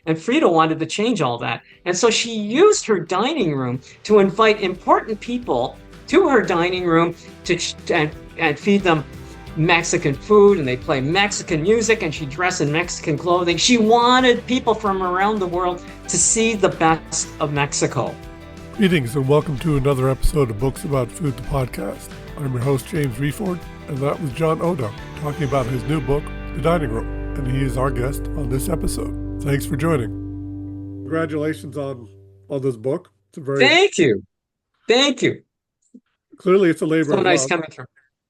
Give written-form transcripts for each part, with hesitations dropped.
And Frida wanted to change all that. And so she used her dining room to invite important people to her dining room to and feed them Mexican food, and they play Mexican music, and she dressed in Mexican clothing. She wanted people from around the world to see the best of Mexico. Greetings and welcome to another episode of Books About Food, the podcast. I'm your host, James Reford, and that was John Ota talking about his new book, The Dining Room, and he is our guest on this episode. Thanks for joining. Congratulations on this book. It's a very Thank you. Thank you. Clearly it's a labor So of nice love. coming from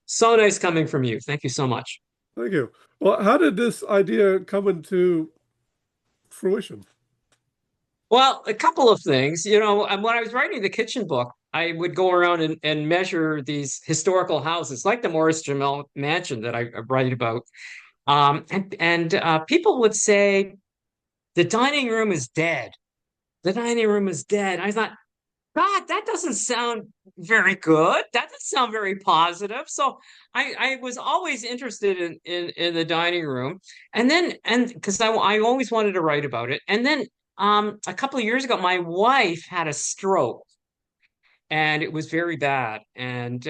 so nice coming from you. Thank you so much. Thank you. Well, how did this idea come into fruition? Well, a couple of things. You know, when I was writing the kitchen book, I would go around and measure these historical houses, like the Morris-Jumel Mansion that I write about. And people would say, the dining room is dead. The dining room is dead. I thought, God, that doesn't sound very good. That doesn't sound very positive. So I was always interested in the dining room. And because I always wanted to write about it. And then a couple of years ago, my wife had a stroke and it was very bad. And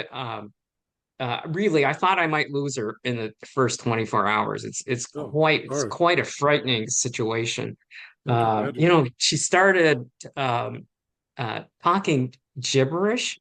really, I thought I might lose her in the first 24 hours. Oh, It's sorry. quite a frightening situation. I can imagine. She started talking gibberish.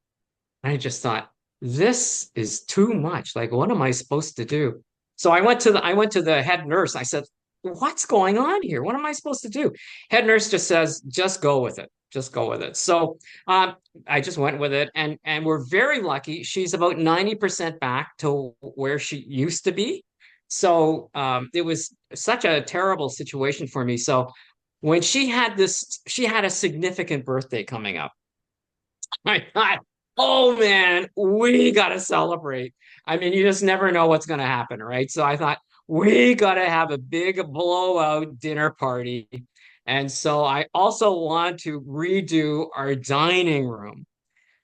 I just thought, this is too much. Like, what am I supposed to do? So I went to the head nurse. I said, what's going on here? What am I supposed to do? Head nurse just says, just go with it. Just go with it. So I just went with it, and we're very lucky. She's about 90% back to where she used to be. So it was such a terrible situation for me. So when she had a significant birthday coming up. I thought, oh man, we got to celebrate. I mean, you just never know what's going to happen, right? So I thought, we got to have a big blowout dinner party. And so I also want to redo our dining room.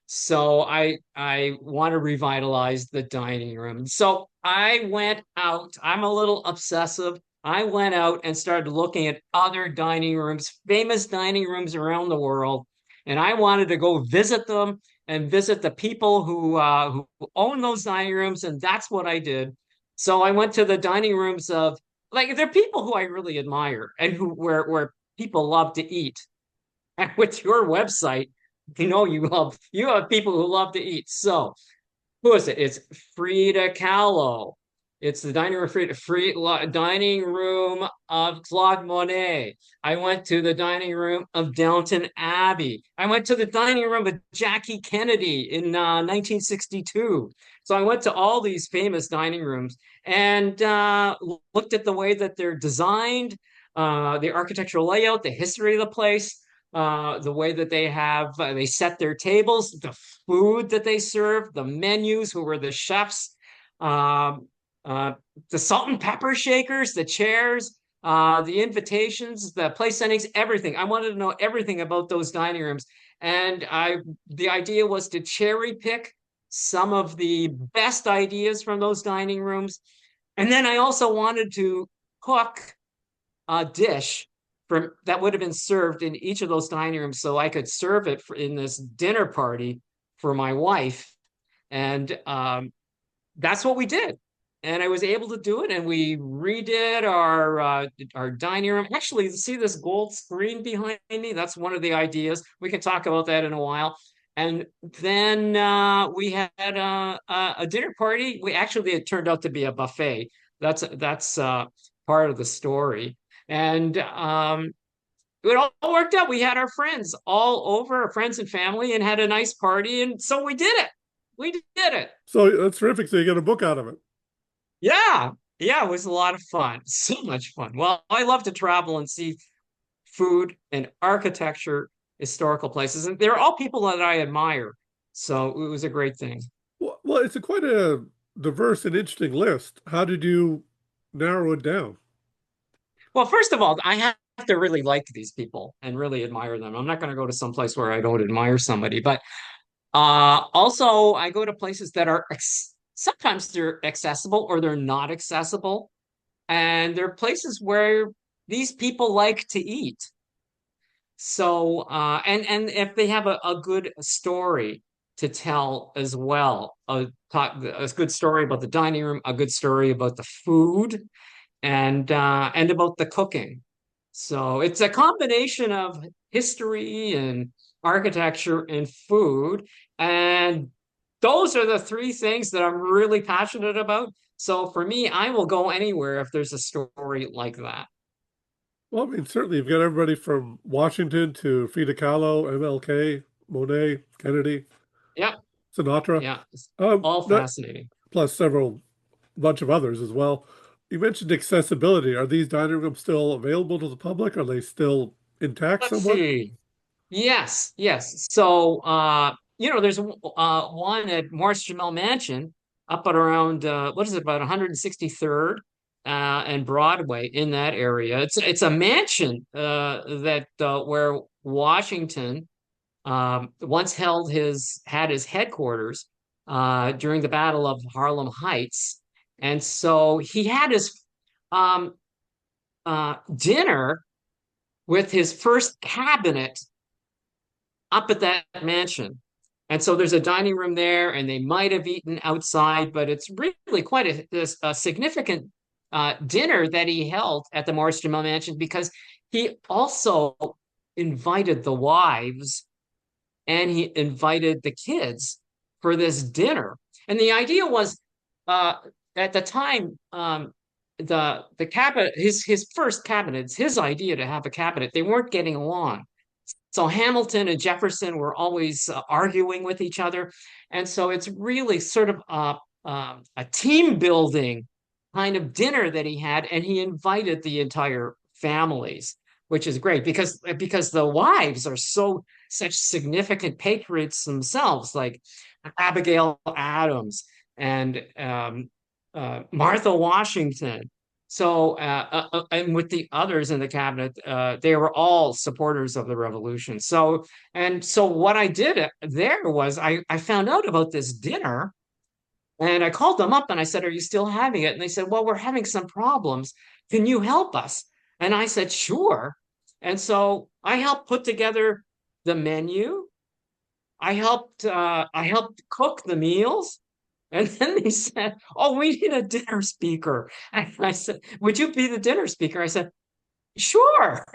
So I want to revitalize the dining room. So I went out. I'm a little obsessive. I went out and started looking at other dining rooms, famous dining rooms around the world, and I wanted to go visit them and visit the people who own those dining rooms, and that's what I did. So I went to the dining rooms of, like, they're people who I really admire and where people love to eat. And with your website, you have people who love to eat. So who is it? It's Frida Kahlo. It's the dining room dining room of Claude Monet. I went to the dining room of Downton Abbey. I went to the dining room of Jackie Kennedy in 1962. So I went to all these famous dining rooms and looked at the way that they're designed, the architectural layout, the history of the place, the way that they set their tables, the food that they serve, the menus, who were the chefs, um, uh, the salt and pepper shakers, the chairs, the invitations, the place settings, everything. I wanted to know everything about those dining rooms. And the idea was to cherry pick some of the best ideas from those dining rooms. And then I also wanted to cook a dish from that would have been served in each of those dining rooms, so I could serve it in this dinner party for my wife. And that's what we did. And I was able to do it, and we redid our dining room. Actually, see this gold screen behind me? That's one of the ideas. We can talk about that in a while. And then we had a dinner party. It turned out to be a buffet. That's part of the story. And it all worked out. We had our friends all over, our friends and family, and had a nice party. And so we did it. We did it. So that's terrific. So you get a book out of it. Yeah. Yeah, it was a lot of fun. So much fun. Well, I love to travel and see food and architecture, historical places. And they're all people that I admire. So it was a great thing. Well, it's quite a diverse and interesting list. How did you narrow it down? Well, first of all, I have to really like these people and really admire them. I'm not going to go to some place where I don't admire somebody, but also I go to places that are sometimes they're accessible or they're not accessible. And there are places where these people like to eat. So, and if they have a good story to tell as well, a good story about the dining room, a good story about the food, and about the cooking. So it's a combination of history and architecture and food, and those are the three things that I'm really passionate about. So for me, I will go anywhere if there's a story like that. Well, I mean, certainly you've got everybody from Washington to Frida Kahlo, MLK, Monet, Kennedy, Yeah, Sinatra, yeah, it's all that fascinating. plus several bunch of others as well. You mentioned accessibility. Are these dining rooms still available to the public? Are they still intact Let's somewhat? see. Yes, yes. So, there's one at Morris-Jumel Mansion up at around what is it, about 163rd and Broadway in that area. It's a mansion that where Washington once had his headquarters during the Battle of Harlem Heights, and so he had his um, dinner with his first cabinet up at that mansion. And so there's a dining room there, and they might have eaten outside, but it's really quite a significant dinner that he held at the Morris-Jumel Mansion because he also invited the wives and he invited the kids for this dinner. And the idea was, uh, at the time, the cabinet, his first cabinet, it's his idea to have a cabinet. They weren't getting along. So Hamilton and Jefferson were always arguing with each other. And so it's really sort of a team building kind of dinner that he had. And he invited the entire families, which is great because the wives are such significant patriots themselves, like Abigail Adams and Martha Washington. So, and with the others in the cabinet, they were all supporters of the revolution. So what I did there was I found out about this dinner and I called them up and I said, "Are you still having it?" And they said, "Well, we're having some problems. Can you help us?" And I said, "Sure." And so I helped put together the menu. I helped cook the meals. And then they said, "Oh, we need a dinner speaker." And I said, "Would you be the dinner speaker?" I said, "Sure."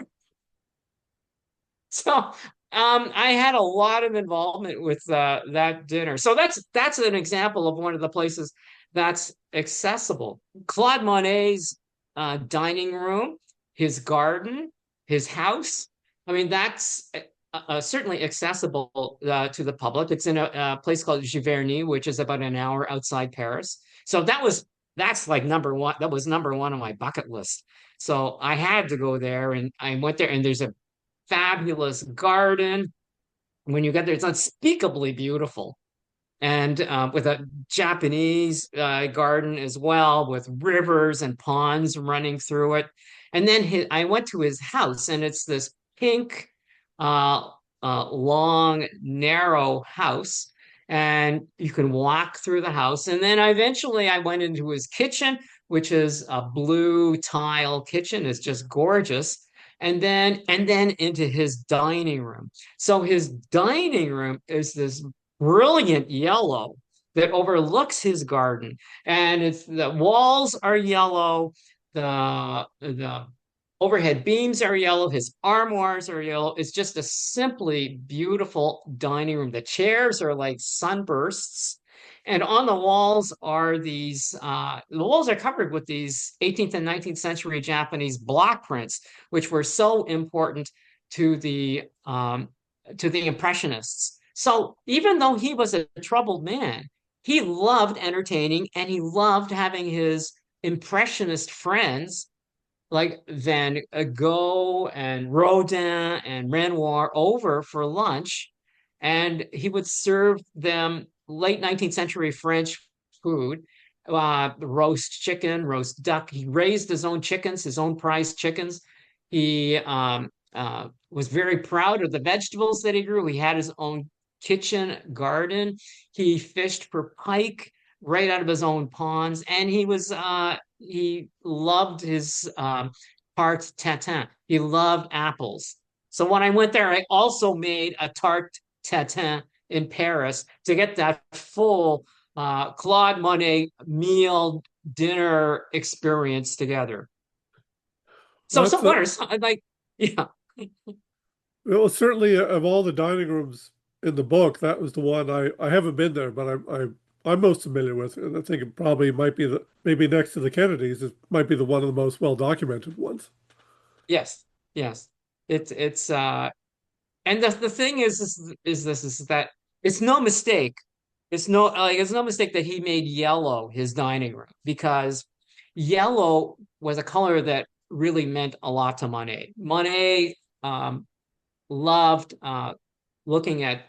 So I had a lot of involvement with that dinner. So that's an example of one of the places that's accessible. Claude Monet's dining room, his garden, his house. I mean, that's certainly accessible to the public. It's in a place called Giverny, which is about an hour outside Paris. So that's like number one. That was number one on my bucket list. So I had to go there, and I went there, and there's a fabulous garden. When you get there, it's unspeakably beautiful. And with a Japanese garden as well, with rivers and ponds running through it. And then I went to his house, and it's this pink, uh, long, narrow house. And you can walk through the house. And then eventually I went into his kitchen, which is a blue tile kitchen. It's just gorgeous. And then into his dining room. So his dining room is this brilliant yellow that overlooks his garden, and it's the walls are yellow, the overhead beams are yellow, his armoires are yellow. It's just a simply beautiful dining room. The chairs are like sunbursts, and on the walls are covered with these 18th and 19th century Japanese block prints, which were so important to the Impressionists. So even though he was a troubled man, he loved entertaining and he loved having his Impressionist friends like Van Gogh and Rodin and Renoir over for lunch. And he would serve them late 19th century French food, roast chicken, roast duck. He raised his own chickens, his own prized chickens. He was very proud of the vegetables that he grew. He had his own kitchen garden. He fished for pike right out of his own ponds, and he loved his tarte tatin. He loved apples. So when I went there, I also made a tarte tatin in Paris to get that full Claude Monet meal dinner experience together. So That's some what are some, like yeah. well, certainly of all the dining rooms in the book, that was the one I haven't been there, but I'm most familiar with, and I think it probably might be the maybe next to the Kennedys, it might be the one of the most well documented ones. Yes, yes. It's and the thing is that it's no mistake. It's no mistake that he made yellow his dining room because yellow was a color that really meant a lot to Monet. Monet loved looking at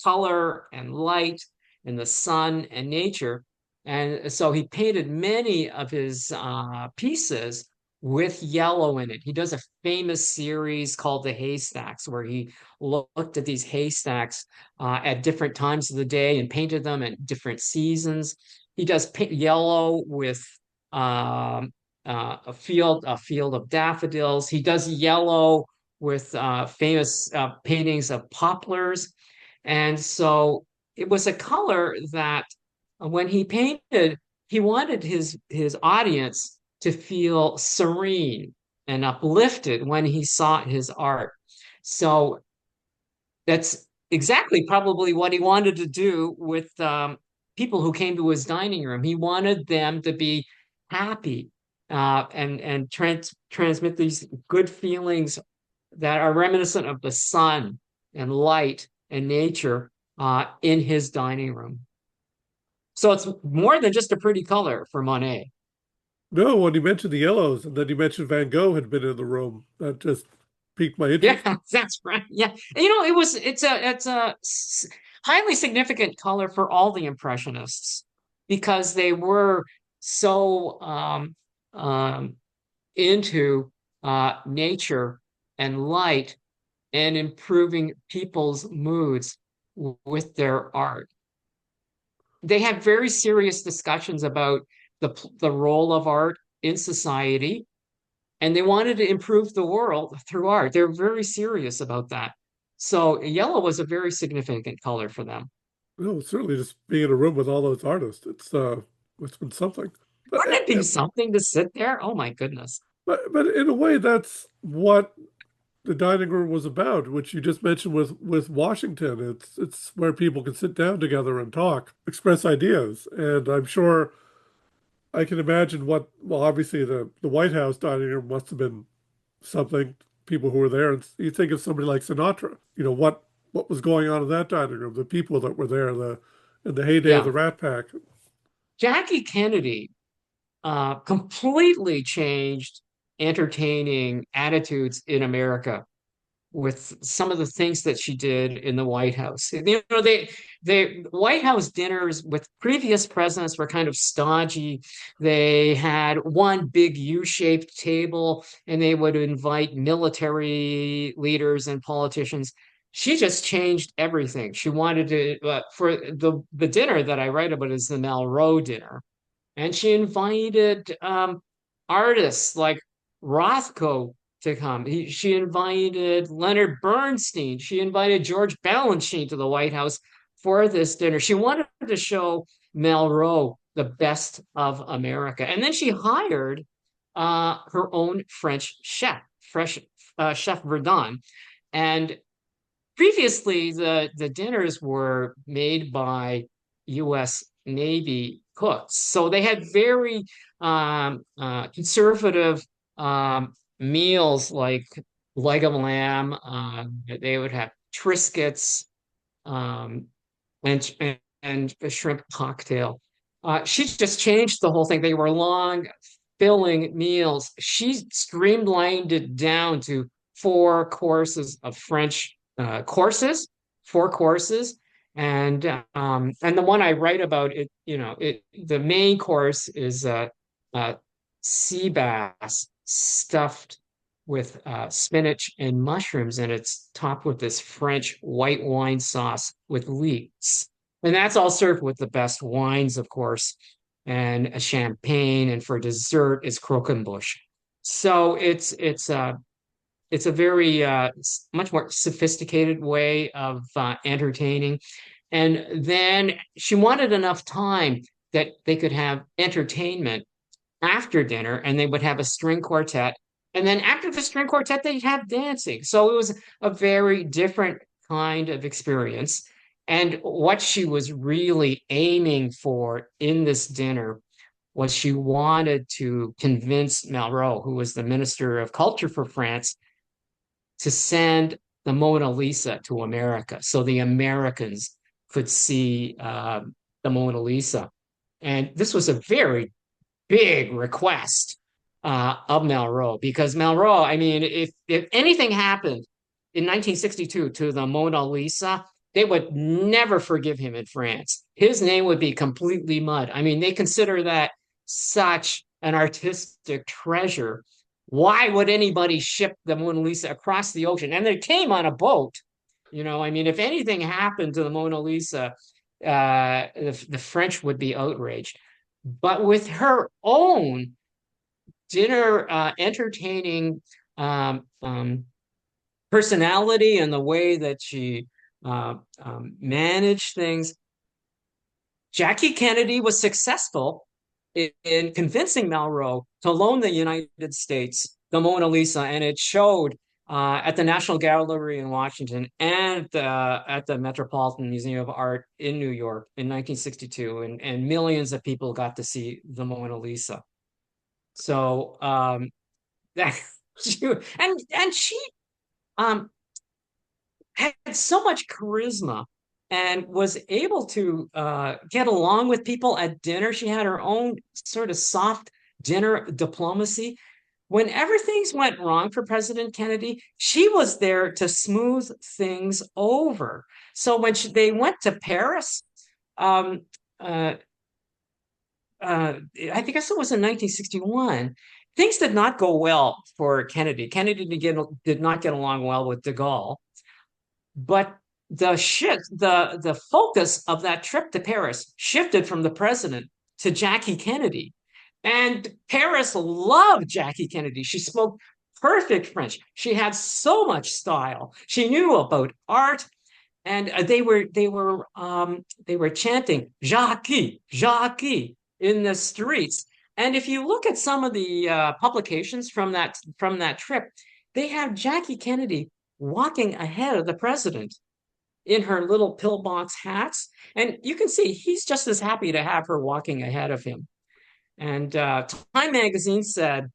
color and light and the sun and nature. And so he painted many of his pieces with yellow in it. He does a famous series called The Haystacks, where he looked at these haystacks at different times of the day and painted them at different seasons. He does yellow with a field of daffodils. He does yellow with famous paintings of poplars. And so it was a color that when he painted, he wanted his audience to feel serene and uplifted when he saw his art. So that's exactly probably what he wanted to do with people who came to his dining room. He wanted them to be happy and transmit these good feelings that are reminiscent of the sun and light and nature in his dining room. So it's more than just a pretty color for Monet. No, when you mentioned the yellows, and then you mentioned Van Gogh had been in the room, that just piqued my Yeah, interest. that's right. Yeah, it's a highly significant color for all the Impressionists because they were so um, into nature and light and improving people's moods with their art. They had very serious discussions about the role of art in society, and they wanted to improve the world through art. They're very serious about that. So yellow was a very significant color for them. No, certainly just being in a room with all those artists, it's been something. But Wouldn't it be something to sit there? Oh my goodness. but in a way, that's what the dining room was about, which you just mentioned with Washington. It's where people can sit down together and talk, express ideas, and I'm sure I can imagine what. Well, obviously the White House dining room must have been something. People who were there, and you think of somebody like Sinatra. What was going on in that dining room, the people that were there, the in the heyday of the Yeah. Rat Pack. Jackie Kennedy completely changed entertaining attitudes in America with some of the things that she did in the White House. They White House dinners with previous presidents were kind of stodgy. They had one big U-shaped table and they would invite military leaders and politicians. She just changed everything. She wanted to for the dinner that I write about is the Malraux dinner. And she invited artists like Rothko to come. She invited Leonard Bernstein. She invited George Balanchine to the White House for this dinner. She wanted to show Malraux the best of America. And then she hired her own French chef, Chef Verdun. And previously, the dinners were made by U.S. Navy cooks, so they had very conservative meals like leg of lamb. They would have Triscuits um, and a shrimp cocktail. She just changed the whole thing. They were long, filling meals. She streamlined it down to four courses of French four courses. And the one I write about it, the main course is uh, sea bass stuffed with spinach and mushrooms, and it's topped with this French white wine sauce with leeks. And that's all served with the best wines, of course, and a champagne. And for dessert is croquembouche. So it's a very much more sophisticated way of entertaining. And then she wanted enough time that they could have entertainment after dinner, and they would have a string quartet. And then after the string quartet, they'd have dancing. So it was a very different kind of experience. And what she was really aiming for in this dinner was she wanted to convince Malraux, who was the Minister of Culture for France, to send the Mona Lisa to America so the Americans could see the Mona Lisa. And this was a very big request of Malraux because Malraux, I mean, if anything happened in 1962 to the Mona Lisa, they would never forgive him in France. His name would be completely mud. I mean, they consider that such an artistic treasure. Why would anybody ship the Mona Lisa across the ocean? And they came on a boat. I mean, if anything happened to the Mona Lisa, the French would be outraged. But with her own dinner entertaining personality and the way that she managed things, Jackie Kennedy was successful in convincing Malraux to loan the United States the Mona Lisa, and it showed at the National Gallery in Washington and at the Metropolitan Museum of Art in New York in 1962, and millions of people got to see the Mona Lisa. So that she um, had so much charisma and was able to get along with people at dinner. She had her own sort of soft dinner diplomacy. Whenever things went wrong for President Kennedy, she was there to smooth things over. So when they went to Paris, um, uh, I think it was in 1961, things did not go well for Kennedy. Kennedy did not get along well with de Gaulle. But the focus of that trip to Paris shifted from the president to Jackie Kennedy. And Paris loved Jackie Kennedy. She spoke perfect French. She had so much style. She knew about art, and they were chanting Jackie, Jackie in the streets. And if you look at some of the publications from that trip, they have Jackie Kennedy walking ahead of the president in her little pillbox hats. And you can see he's just as happy to have her walking ahead of him. And Time magazine said,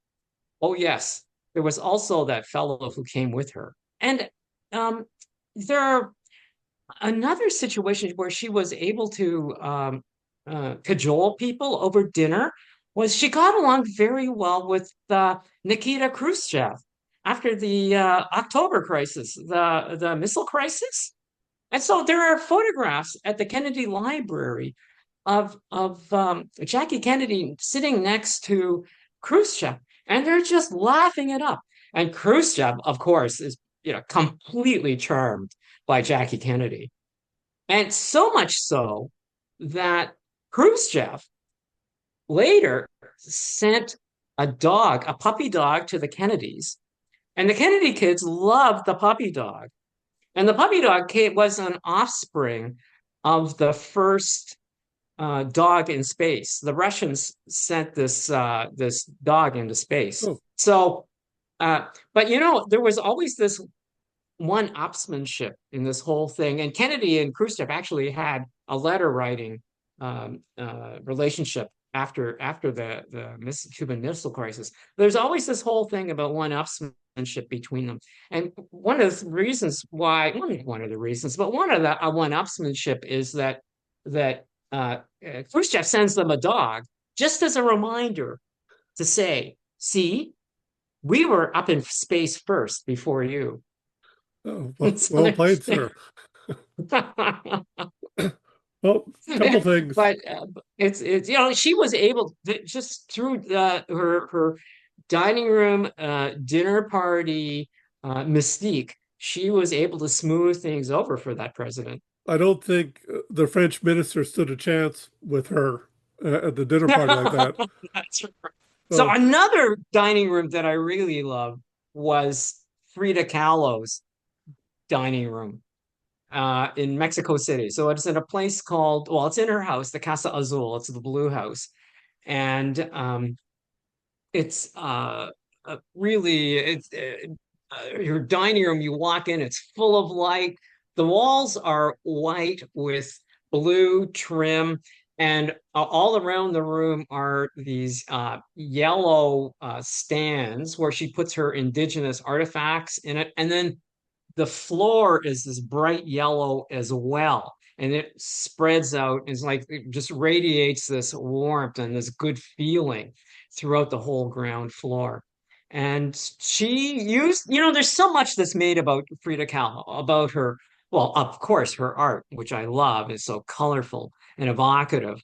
oh, yes, there was also that fellow who came with her. And there are another situation where she was able to cajole people over dinner was she got along very well with Nikita Khrushchev after the October crisis, the missile crisis. And so there are photographs at the Kennedy Library of Jackie Kennedy sitting next to Khrushchev, and they're just laughing it up. And Khrushchev, of course, is completely charmed by Jackie Kennedy, and so much so that Khrushchev later sent a puppy dog to the Kennedys, and the Kennedy kids loved the puppy dog. And the puppy dog was an offspring of the first dog in space. The Russians sent this dog into space. Oh, So, but there was always this one-upsmanship in this whole thing. And Kennedy and Khrushchev actually had a letter writing relationship after the Cuban Missile Crisis. There's always this whole thing about one-upsmanship between them. And one of the reasons why, one of the reasons, but one of the one-upsmanship is that Khrushchev sends them a dog just as a reminder to say, see, we were up in space first before you. oh well played, sir. Well, a couple things. But it's she was able to, just through her dining room dinner party mystique, she was able to smooth things over for that president. I don't think the French minister stood a chance with her at the dinner party like that. That's right. So Oh, another dining room that I really loved was Frida Kahlo's dining room in Mexico City. So it's in a place called, well, it's in her house, the Casa Azul. It's the blue house. And it's really it's your dining room. You walk in, it's full of light. The walls are white with blue trim, and all around the room are these yellow stands where she puts her indigenous artifacts in it, and then the floor is this bright yellow as well. And it spreads out. It's like it just radiates this warmth and this good feeling throughout the whole ground floor. And she used, there's so much that's made about Frida Kahlo, about her, well, of course, her art, which I love, is so colorful and evocative,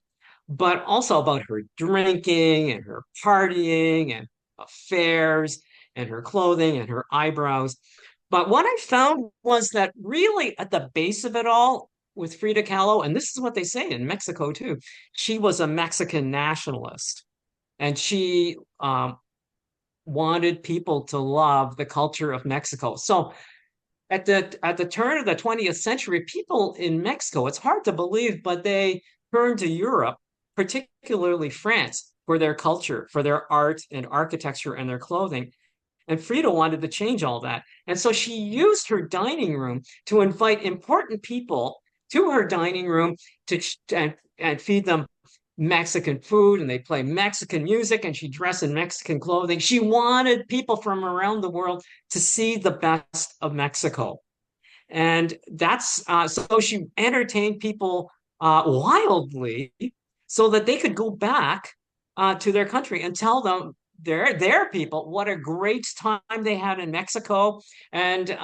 but also about her drinking and her partying and affairs and her clothing and her eyebrows. But what I found was that really at the base of it all with Frida Kahlo, and this is what they say in Mexico too, she was a Mexican nationalist, and she wanted people to love the culture of Mexico. So at the turn of the 20th century, people in Mexico, it's hard to believe, but they turned to Europe, particularly France, for their culture, for their art and architecture and their clothing. And Frida wanted to change all that. And so she used her dining room to invite important people to her dining room and feed them Mexican food, and they play Mexican music, and she dressed in Mexican clothing. She wanted people from around the world to see the best of Mexico. And that's so she entertained people wildly so that they could go back to their country and tell them their people what a great time they had in Mexico. And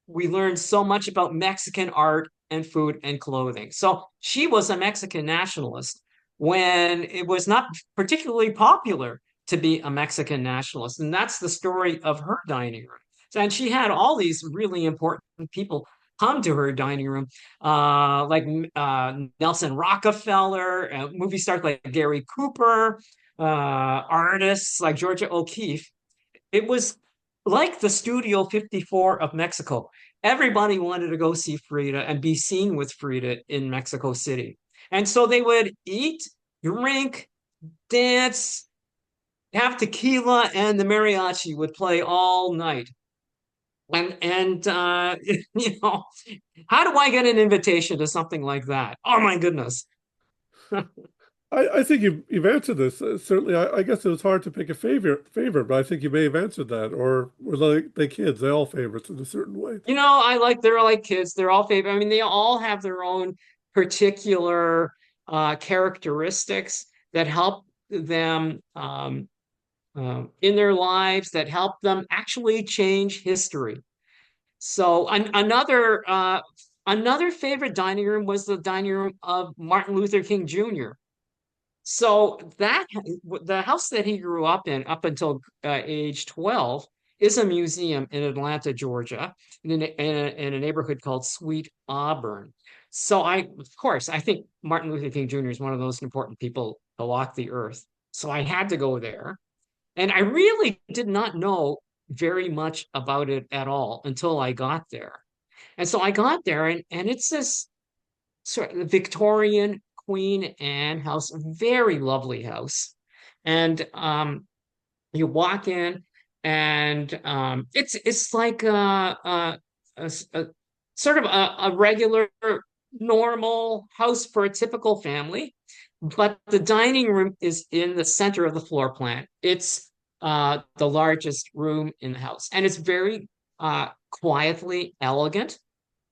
we learned so much about Mexican art and food and clothing. So she was a Mexican nationalist when it was not particularly popular to be a Mexican nationalist. And that's the story of her dining room. And she had all these really important people come to her dining room, Nelson Rockefeller, movie stars like Gary Cooper, artists like Georgia O'Keeffe. It was like the Studio 54 of Mexico. Everybody wanted to go see Frida and be seen with Frida in Mexico City. And so they would eat, drink, dance, have tequila, and the mariachi would play all night. And you know, how do I get an invitation to something like that? Oh my goodness. I think you've answered this. Certainly, I guess it was hard to pick a favorite, but I think you may have answered that. Or were they kids? They all favorites in a certain way. They're like kids. They're all favorite. I mean, they all have their own particular characteristics that help them in their lives, that help them actually change history. So another favorite dining room was the dining room of Martin Luther King Jr. So that the house that he grew up in up until age 12 is a museum in Atlanta, Georgia, in a neighborhood called Sweet Auburn. So of course, I think Martin Luther King Jr. is one of those important people to walk the earth. So I had to go there. And I really did not know very much about it at all until I got there. And so I got there, and it's this sort of Victorian Queen Anne house, very lovely house. And you walk in, and it's like a sort of a regular, normal house for a typical family. But the dining room is in the center of the floor plan. It's the largest room in the house, and it's very quietly elegant.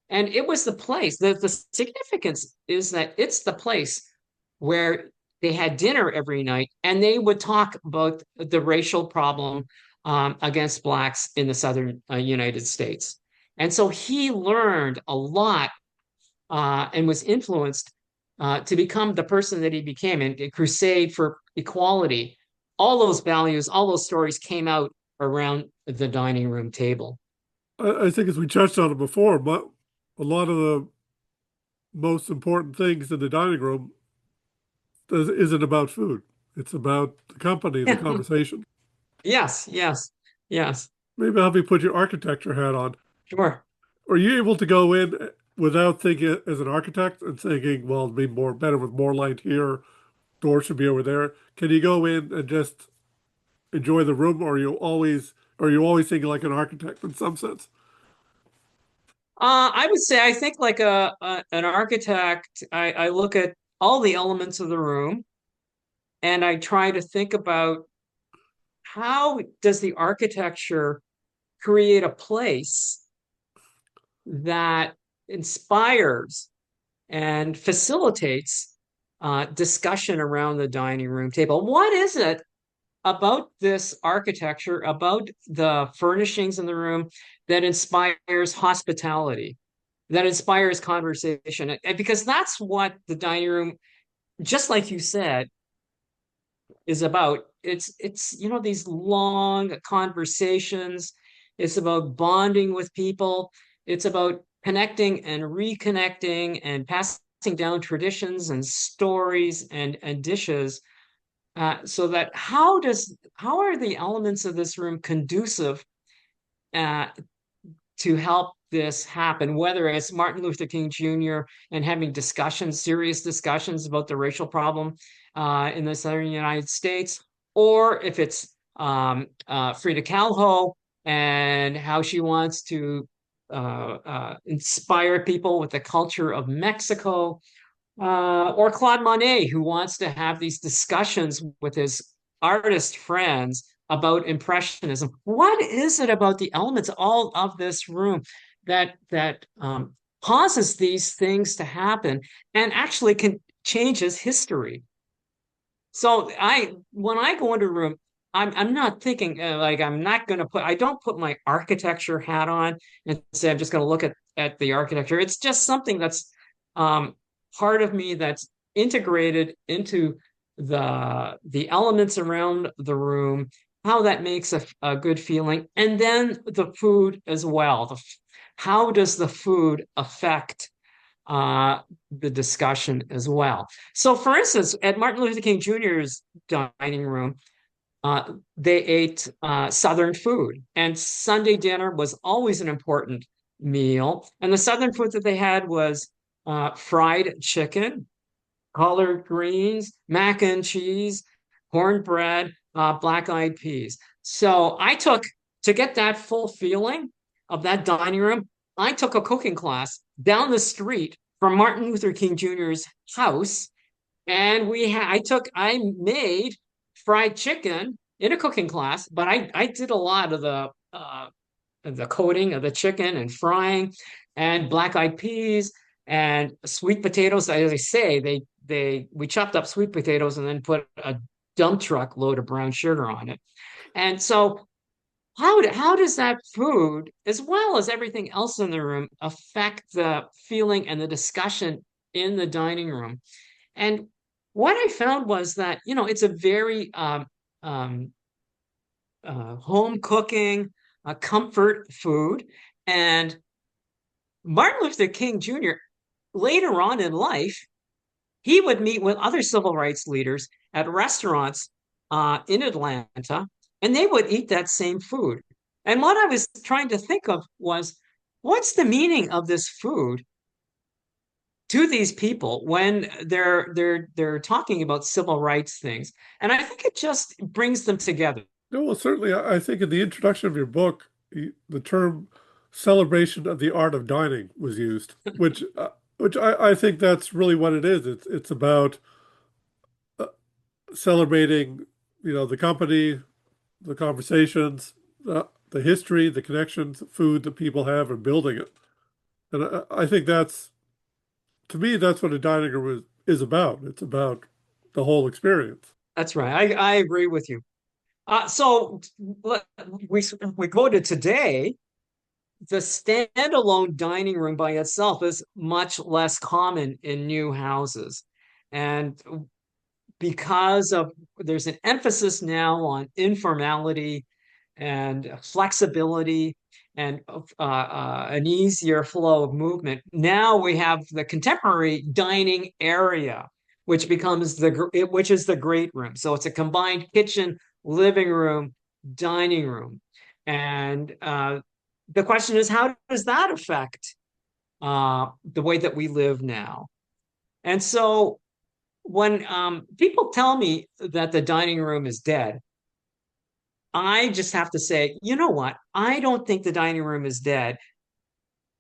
And it was the place. The significance is that it's the place where they had dinner every night, and they would talk about the racial problem against blacks in the southern United States. And so he learned a lot and was influenced to become the person that he became and crusade for equality. All those values, all those stories came out around the dining room table. I think as we touched on it before, but a lot of the most important things in the dining room isn't about food. It's about the company, the conversation. Yes, yes, yes, Maybe have you put your architecture hat on. sure. Are you able to go in without thinking as an architect and thinking, well, it'd be more better with more light here, door should be over there? Can you go in and just enjoy the room, or are you always thinking like an architect in some sense? I would say I think like an architect, I look at all the elements of the room and I try to think about how does the architecture create a place that inspires and facilitates discussion around the dining room table. What is it about this architecture, about the furnishings in the room that inspires hospitality, that inspires conversation? And because that's what the dining room, just like you said, is about. It's these long conversations. It's about bonding with people. It's about connecting and reconnecting and passing down traditions and stories and dishes. So that how are the elements of this room conducive uh, to help this happen, whether it's Martin Luther King Jr. and having discussions, serious discussions about the racial problem in the Southern United States, or if it's Frida Kahlo and how she wants to inspire people with the culture of Mexico, or Claude Monet, who wants to have these discussions with his artist friends about impressionism. What is it about the elements all of this room that causes these things to happen and actually can changes history? So when I go into a room, I'm not thinking like I don't put my architecture hat on and say I'm just going to look at the architecture. It's just something that's um, part of me that's integrated into the elements around the room, how that makes a good feeling, and then the food as well. How does the food affect uh, the discussion as well? So, for instance, at Martin Luther King Jr.'s dining room, they ate Southern food, and Sunday dinner was always an important meal. And the Southern food that they had was fried chicken, collard greens, mac and cheese, cornbread, black-eyed peas. So I took to get that full feeling of that dining room. I took a cooking class down the street from Martin Luther King Jr.'s house, and I made fried chicken in a cooking class, but I did a lot of the coating of the chicken and frying and black-eyed peas and sweet potatoes. As I say, we chopped up sweet potatoes and then put a dump truck load of brown sugar on it. And so how does that food, as well as everything else in the room, affect the feeling and the discussion in the dining room? And what I found was that, it's a very um, home cooking, comfort food. And Martin Luther King Jr., later on in life, he would meet with other civil rights leaders at restaurants in Atlanta, and they would eat that same food. And what I was trying to think of was, what's the meaning of this food to these people when they're talking about civil rights things? And I think it just brings them together. No, well, certainly, I think in the introduction of your book, the term celebration of the art of dining was used, which I think that's really what it is. It's about uh, celebrating, the company, the conversations, the history, the connections, the food that people have, and building it. And I think to me, that's what a dining room is about. It's about the whole experience. That's right. I agree with you. So we we go to today. The standalone dining room by itself is much less common in new houses. And because of there's an emphasis now on informality and flexibility and an easier flow of movement. Now we have the contemporary dining area which is the great room. So it's a combined kitchen, living room, dining room. And the question is, how does that affect the way that we live now? And so when people tell me that the dining room is dead, I just have to say, you know what? I don't think the dining room is dead.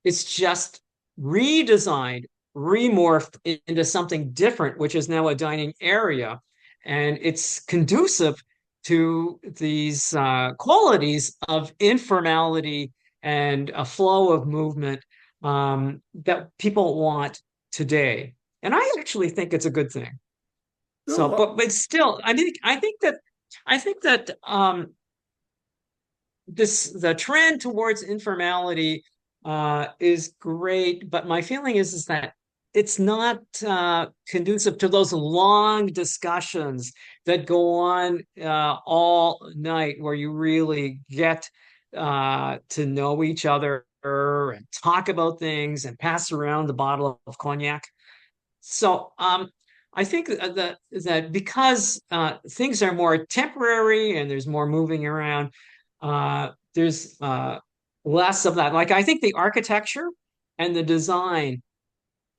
It's just redesigned, remorphed into something different, which is now a dining area. And it's conducive to these qualities of informality and a flow of movement that people want today. And I actually think it's a good thing. So, No, but still, I think that the trend towards informality is great, but my feeling is that it's not conducive to those long discussions that go on all night, where you really get to know each other and talk about things and pass around the bottle of cognac. So I think that because things are more temporary and there's more moving around, there's less of that. Like I think the architecture and the design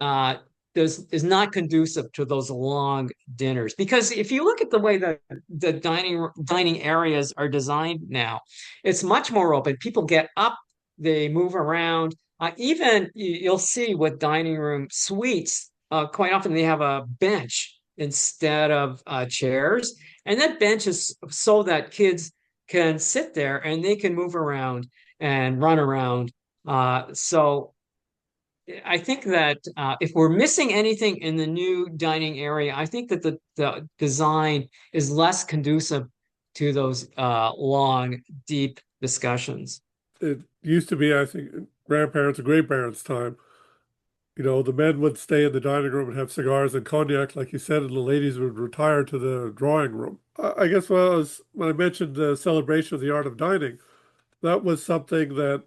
uh, is not conducive to those long dinners. Because if you look at the way that the dining areas are designed now, it's much more open. People get up, they move around. Even you'll see with dining room suites, quite often they have a bench instead of chairs, and that bench is so that kids can sit there and they can move around and run around. So I think that if we're missing anything in the new dining area, I think that the design is less conducive to those long, deep discussions. it used to be, I think, grandparents and great parents' time. The men would stay in the dining room and have cigars and cognac, like you said, and the ladies would retire to the drawing room. I guess when I mentioned the celebration of the art of dining, that was something that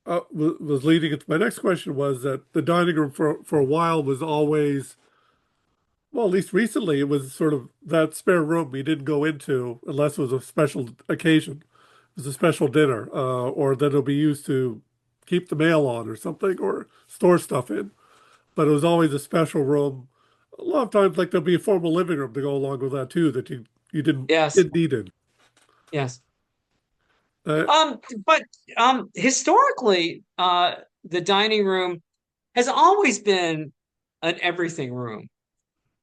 was leading into my next question, was that the dining room for a while was always, well, at least recently, it was sort of that spare room you didn't go into unless it was a special occasion. It was a special dinner, or that it'll be used to keep the mail on or something, or store stuff in. But it was always a special room. A lot of times, like there'll be a formal living room to go along with that too, that you Yes, didn't need it. yes. Uh, But historically, the dining room has always been an everything room.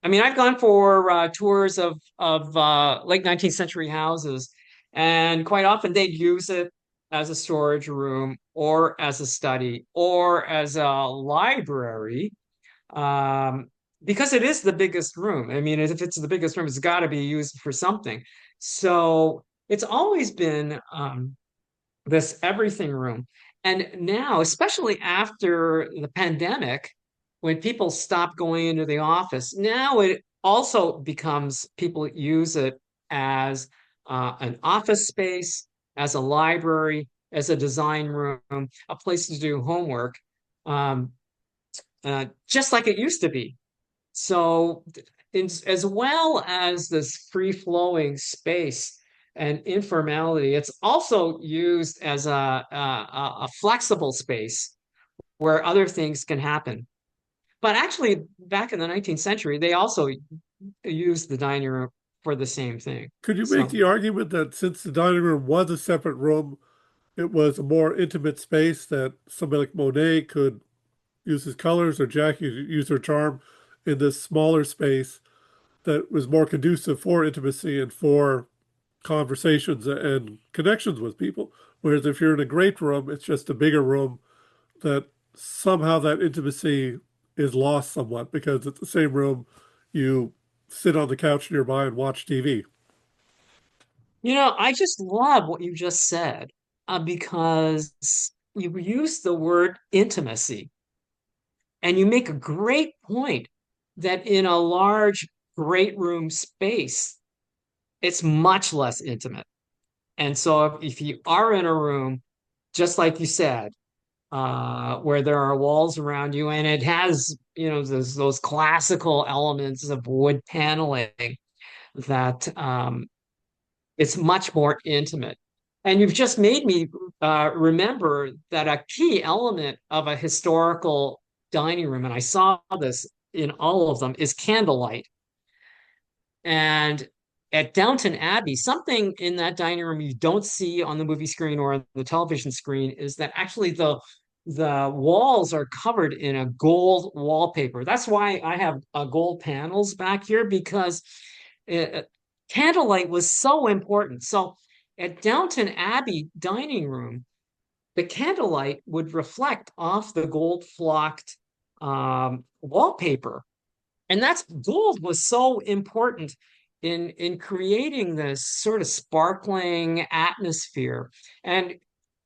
I mean, I've gone for tours of late 19th century houses, and quite often they'd use it as a storage room or as a study or as a library, um, because it is the biggest room. I mean, if it's the biggest room, it's got to be used for something. So it's always been this everything room. And now, especially after the pandemic, when people stop going into the office, now it also becomes people use it as an office space, as a library, as a design room, a place to do homework, um, just like it used to be. So, as well as this free flowing space and informality, it's also used as a flexible space where other things can happen. But actually, back in the 19th century, they also used the dining room for the same thing. could you make So, the argument that since the dining room was a separate room, it was a more intimate space that somebody like Monet could use his colors, or Jackie could use her charm in this smaller space that was more conducive for intimacy and for conversations and connections with people? Whereas if you're in a great room, it's just a bigger room that somehow that intimacy is lost somewhat because it's the same room you sit on the couch nearby and watch TV. I just love what you just said because you use the word intimacy. And you make a great point that in a large, great room space, it's much less intimate. And so if you are in a room, just like you said, where there are walls around you and it has those classical elements of wood paneling that it's much more intimate. And you've just made me remember that a key element of a historical dining room, and I saw this in all of them, is candlelight. And at Downton Abbey, something in that dining room you don't see on the movie screen or on the television screen is that actually the walls are covered in a gold wallpaper. That's why I have gold panels back here because it, candlelight was so important. So at Downton Abbey dining room, the candlelight would reflect off the gold flocked wallpaper. And that's gold was so important in creating this sort of sparkling atmosphere. And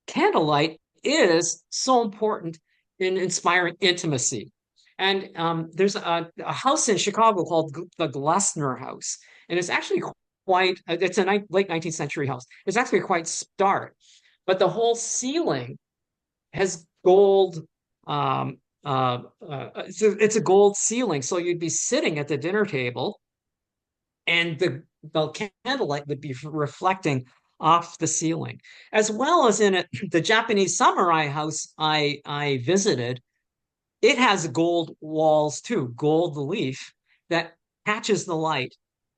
candlelight is so important in inspiring intimacy. And there's a house in Chicago called the Glessner House, and it's actually quite, it's a late 19th century house. It's actually quite stark, but the whole ceiling has gold. It's a gold ceiling, so you'd be sitting at the dinner table, and the candlelight would be reflecting off the ceiling, as well as in the Japanese samurai house I visited. It has gold walls too, gold leaf that catches the light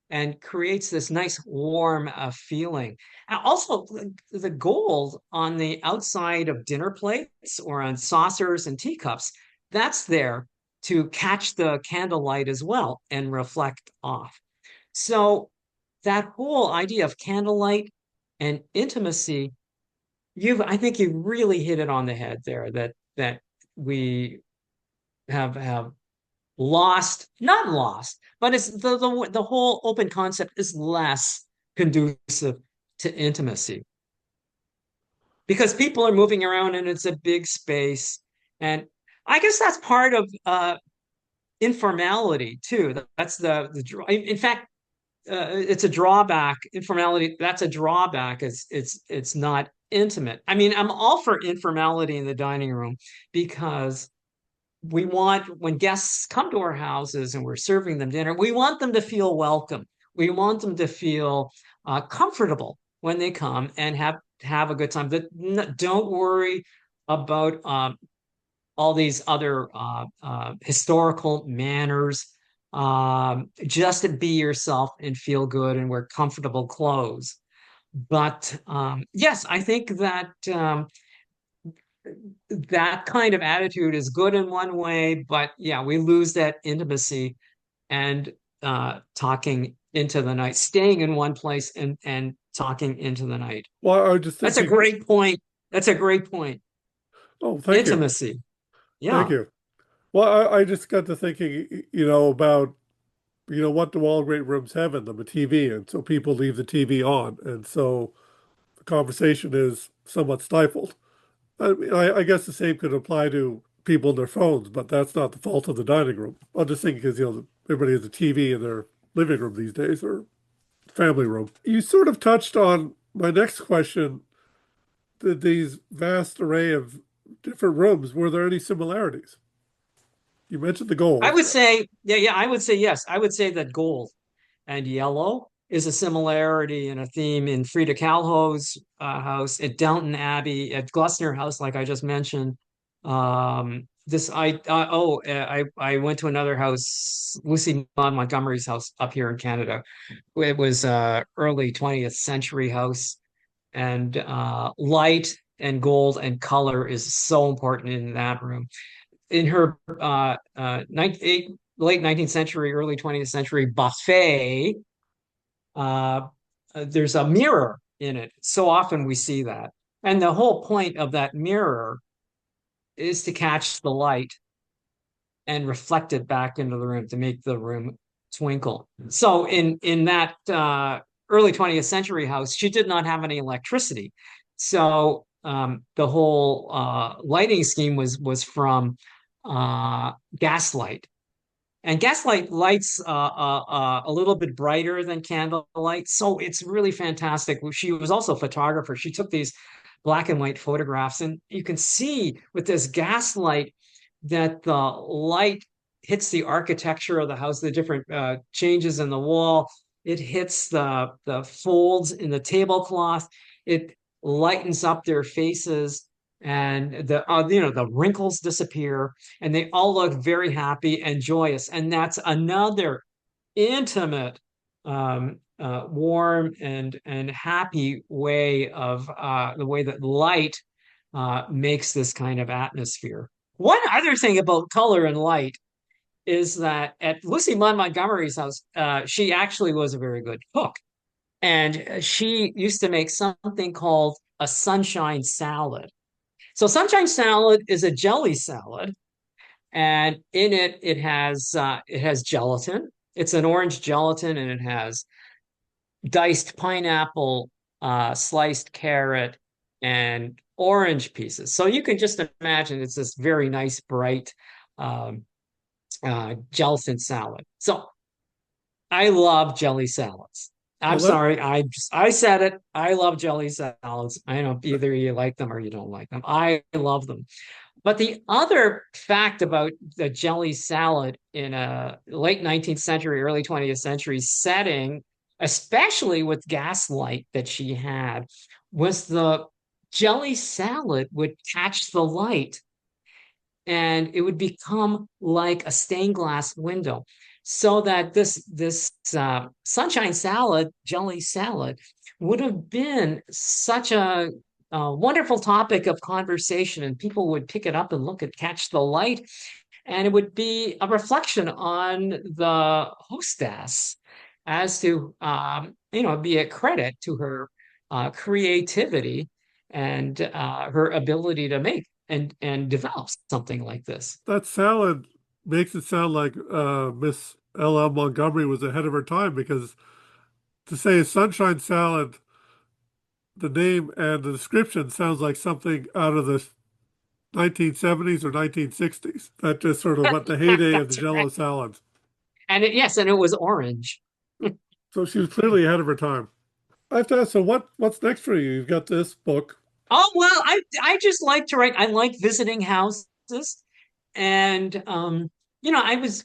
and creates this nice warm feeling. And also, the gold on the outside of dinner plates or on saucers and teacups, that's there to catch the candlelight as well and reflect off. So that whole idea of candlelight and intimacy, I think you really hit it on the head there, that we have lost, not lost, but it's the whole open concept is less conducive to intimacy because people are moving around and it's a big space. And I guess that's part of informality too. That's in fact, it's a drawback. Informality, that's a drawback. It's not intimate. I mean, I'm all for informality in the dining room because we want, when guests come to our houses and we're serving them dinner, we want them to feel welcome. We want them to feel comfortable when they come and have a good time. Don't worry about all these other historical manners. Just to be yourself and feel good and wear comfortable clothes. But yes, I think that that kind of attitude is good in one way, but yeah, we lose that intimacy and talking into the night, staying in one place and talking into the night. Well, I was just That's a thinking. great point. That's a great point. Oh, thank you. Intimacy. Thank Yeah. you. Well, I just got to thinking, about, what do all great rooms have in them? A TV. And so people leave the TV on. And so the conversation is somewhat stifled. I mean, I guess the same could apply to people and their phones, but that's not the fault of the dining room. I'm just thinking because, everybody has a TV in their living room these days or family room. You sort of touched on my next question, these vast array of different rooms. Were there any similarities? You mentioned the I gold. would say, yeah, I would say yes. I would say that gold and yellow is a similarity and a theme in Frida Kahlo's house, at Downton Abbey, at Gloucester House, like I just mentioned. I went to another house, Lucy Maud Montgomery's house up here in Canada. It was early 20th century house, and light and gold and color is so important in that room. In her late 19th century, early 20th century buffet, uh, there's a mirror in it. So often we see that. And the whole point of that mirror is to catch the light and reflect it back into the room to make the room twinkle. So in that early 20th century house, she did not have any electricity. So the whole lighting scheme was from gaslight. And gaslight lights a little bit brighter than candlelight. So it's really fantastic. She was also a photographer. She took these black and white photographs, and you can see with this gaslight that the light hits the architecture of the house, the different changes in the wall. It hits the folds in the tablecloth. It lightens up their faces, and the wrinkles disappear, and they all look very happy and joyous. And that's another intimate, warm and happy way of the way that light makes this kind of atmosphere. One other thing about color and light is that at Lucy Munn Montgomery's house, she actually was a very good cook. And she used to make something called a sunshine salad. So sunshine salad is a jelly salad, and in it has gelatin. It's an orange gelatin, and it has diced pineapple, sliced carrot, and orange pieces. So you can just imagine it's this very nice, bright um, gelatin salad. So I love jelly salads. I'm Well, that, sorry, I said it. I love jelly salads. I know either you like them or you don't like them. I love them. But the other fact about the jelly salad in a late 19th century, early 20th century setting, especially with gaslight that she had, was the jelly salad would catch the light and it would become like a stained glass window. So that this sunshine salad, jelly salad, would have been such a wonderful topic of conversation, and people would pick it up and look at catch the light, and it would be a reflection on the hostess as to be a credit to her creativity and her ability to make and develop something like this. that salad makes it sound like Miss L.L. Montgomery was ahead of her time, because to say sunshine salad, the name and the description sounds like something out of the 1970s or 1960s. That just sort of what the heyday of the That's Jello right. salads. And yes, and it was orange. So she was clearly ahead of her time. I have to ask, so what's next for you? You've got this book. Oh well, I just like to write. I like visiting houses, and I was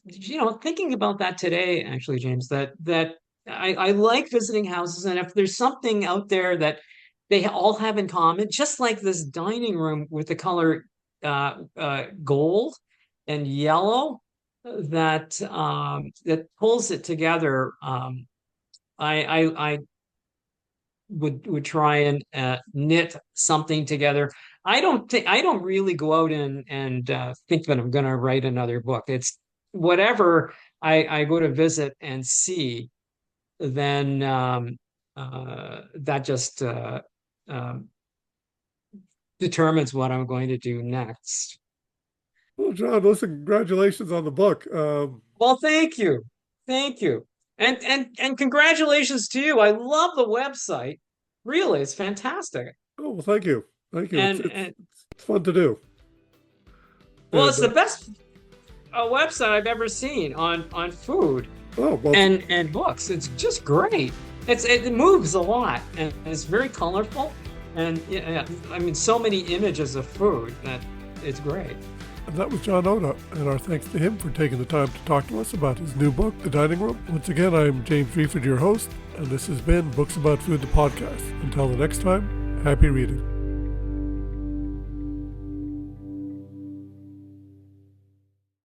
thinking about that today, actually, James. That I like visiting houses, and if there's something out there that they all have in common, just like this dining room with the color gold and yellow, that pulls it together. I would try and knit something together. I don't really go out and think that I'm going to write another book. It's whatever I go to visit and see, then that just um, determines what I'm going to do next. Well, John, listen, congratulations on the book. Well, thank you, and congratulations to you. I love the website. Really, it's fantastic. Oh, well, thank you. Thank you. And It's fun to do. well, And it's the best website I've ever seen on food oh, well, and books. It's just great. It moves a lot and it's very colorful, and yeah, I mean so many images of food that it's great. and that was John Ota, and our thanks to him for taking the time to talk to us about his new book, The Dining Room. Once again, I'm James Reeford, your host, and this has been Books About Food, the podcast. Until the next time, happy reading.